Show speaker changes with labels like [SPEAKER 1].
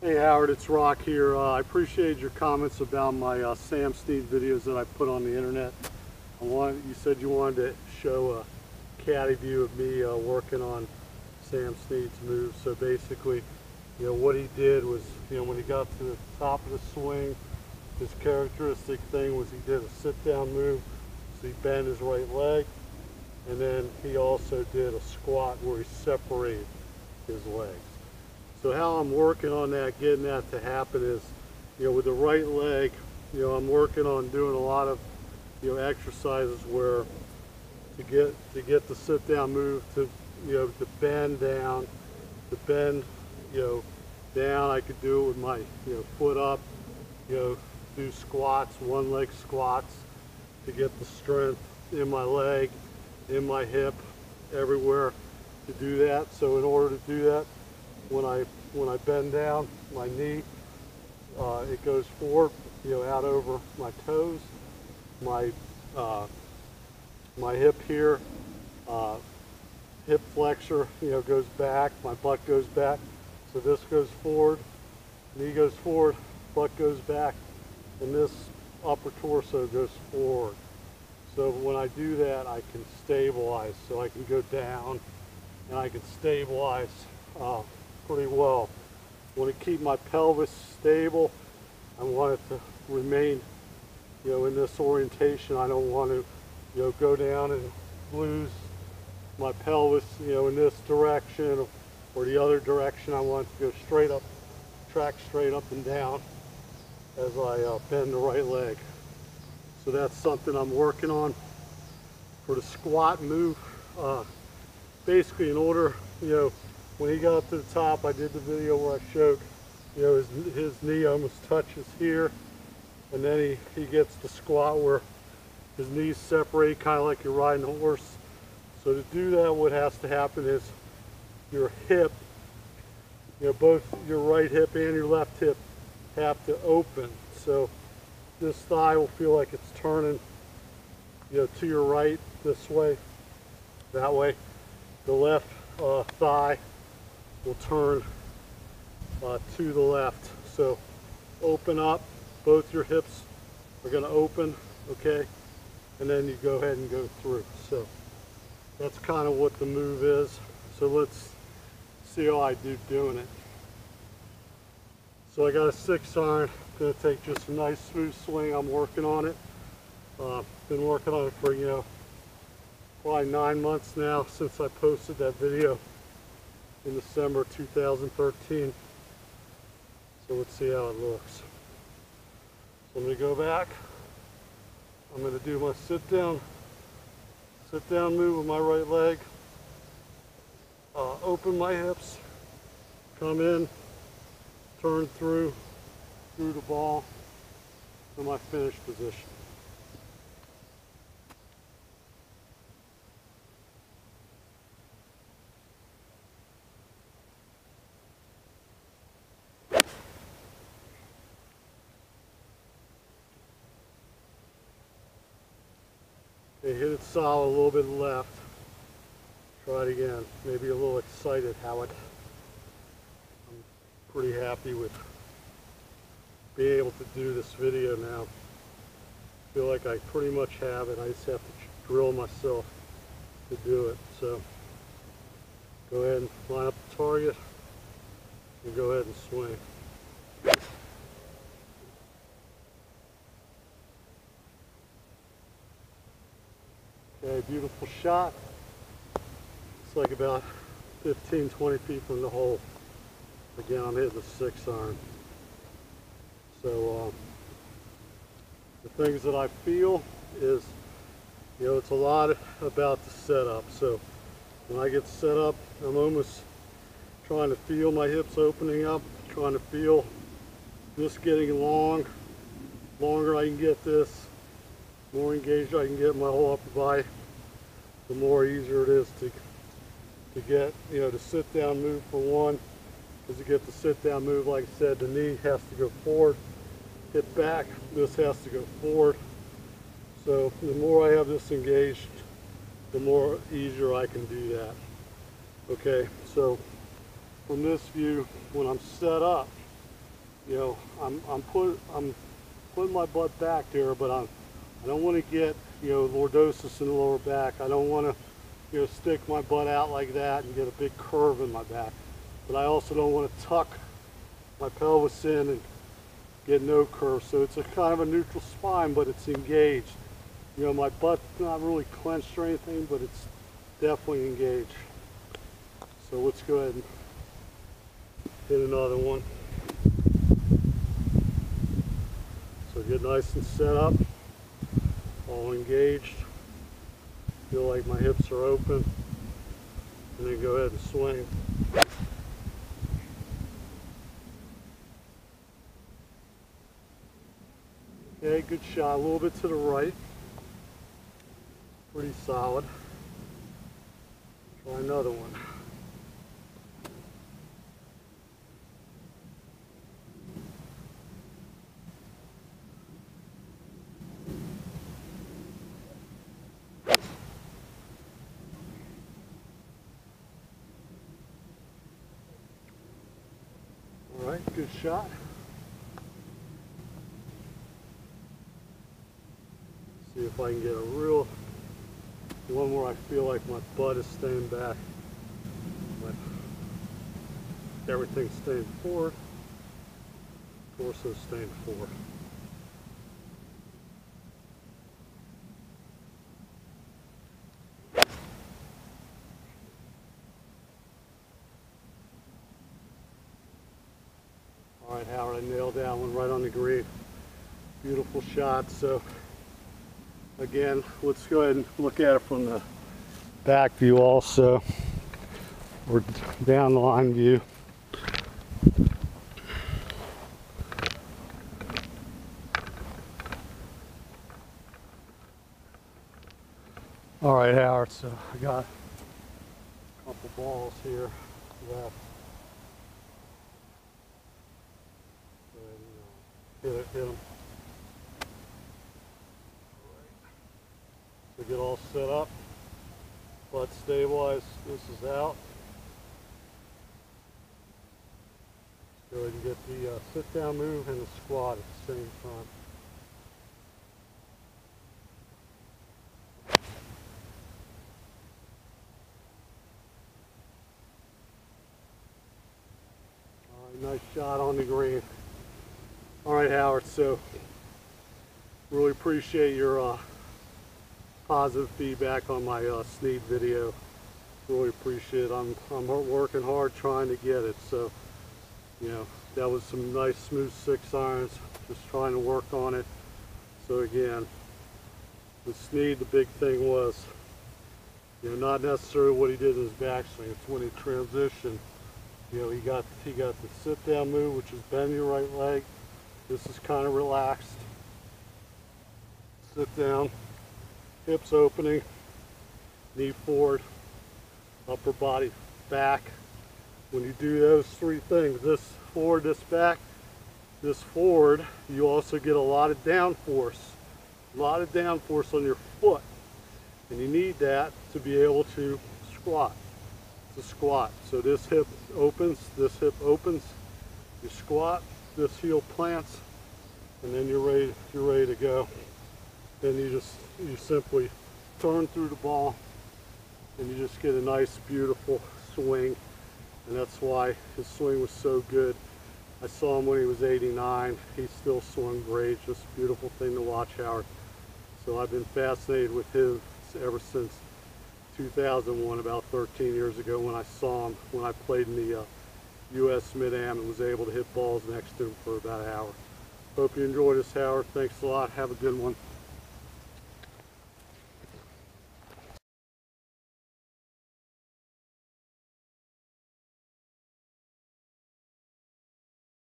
[SPEAKER 1] Hey Howard, it's Rock here. I appreciate your comments about my Sam Snead videos that I put on the internet. You said you wanted to show a caddy view of me working on Sam Snead's move. So basically, what he did was, when he got to the top of the swing, his characteristic thing was he did a sit-down move. So he bent his right leg, and then he also did a squat where he separated his legs. So how I'm working on that, getting that to happen is, with the right leg, I'm working on doing a lot of, exercises where to get the sit down move to, to bend down, down. I could do it with my, foot up, do squats, one leg squats to get the strength in my leg, in my hip, everywhere to do that. So in order to do that, when I bend down, my knee, it goes forward, out over my toes. My hip here, hip flexor, goes back. My butt goes back. So this goes forward, knee goes forward, butt goes back, and this upper torso goes forward. So when I do that, I can stabilize. So I can go down, and I can stabilize pretty well. I want to keep my pelvis stable. I want it to remain, in this orientation. I don't want to, go down and lose my pelvis, in this direction or the other direction. I want it to go straight up, track straight up and down as I bend the right leg. So that's something I'm working on. For the squat move, basically in order, when he got up to the top, I did the video where I showed, his knee almost touches here, and then he gets the squat where his knees separate, kind of like you're riding a horse. So to do that, what has to happen is your hip, both your right hip and your left hip have to open. So this thigh will feel like it's turning, to your right, this way, that way. The left thigh will turn to the left. So open up, both your hips are going to open, okay, and then you go ahead and go through. So that's kind of what the move is. So let's see how I do doing it. So I got a 6-iron, going to take just a nice smooth swing. I'm working on it. Been working on it for, probably 9 months now since I posted that video in December 2013. So let's see how it looks. So I'm going to go back. I'm going to do my sit down move with my right leg. Open my hips, come in, turn through the ball to my finish position. Okay, hit it solid, a little bit left. Try it again. Maybe a little excited, Howard. I'm pretty happy with being able to do this video now. I feel like I pretty much have it. I just have to drill myself to do it. So go ahead and line up the target and go ahead and swing. Okay, beautiful shot. It's like about 15-20 feet from the hole. Again, I'm hitting the 6-iron. So the things that I feel is, it's a lot about the setup. So when I get set up, I'm almost trying to feel my hips opening up, trying to feel this getting longer I can get this, more engaged I can get my whole upper body, the more easier it is to get, the sit down move for one. Because to get the sit down move, like I said, the knee has to go forward, hip back, this has to go forward. So the more I have this engaged, the more easier I can do that. Okay, so from this view, when I'm set up, You know, I'm putting my butt back there, but I don't want to get, you know, lordosis in the lower back. I don't want to, you know, stick my butt out like that and get a big curve in my back. But I also don't want to tuck my pelvis in and get no curve. So it's a kind of a neutral spine, but it's engaged. You know, my butt's not really clenched or anything, but it's definitely engaged. So let's go ahead and hit another one. So get nice and set up, all engaged. Feel like my hips are open, and then go ahead and swing. Okay, good shot. A little bit to the right. Pretty solid. Try another one. All right, good shot. See if I can get a real one where I feel like my butt is staying back, but everything's staying forward, torso staying forward. All right, Howard, I nailed that one right on the green. Beautiful shot. So again, let's go ahead and look at it from the back view also, or down the line view. All right, Howard, so I got a couple balls here left. Hit them. So get all set up, butt stabilized, this is out. Go ahead and get the sit down move and the squat at the same time. All right, nice shot on the green. All right, Howard, so really appreciate your positive feedback on my Snead video. Really appreciate it. I'm working hard trying to get it. So, you know, that was some nice smooth 6-irons, just trying to work on it. So again, with Snead, the big thing was, you know, not necessarily what he did in his backswing. It's when he transitioned. You know, he got the sit down move, which is bend your right leg. This is kind of relaxed. Sit down, hips opening, knee forward, upper body back. When you do those three things, this forward, this back, this forward, you also get a lot of downforce. A lot of downforce on your foot. And you need that to be able to squat. It's a squat. So this hip opens, you squat, this heel plants, and then you're ready to go. Then you simply turn through the ball, and you just get a nice, beautiful swing. And that's why his swing was so good. I saw him when he was 89. He still swung great. Just a beautiful thing to watch, Howard. So I've been fascinated with him ever since 2001, about 13 years ago, when I saw him when I played in the U.S. Mid-Am and was able to hit balls next to him for about an hour. Hope you enjoyed this, Howard. Thanks a lot. Have a good one.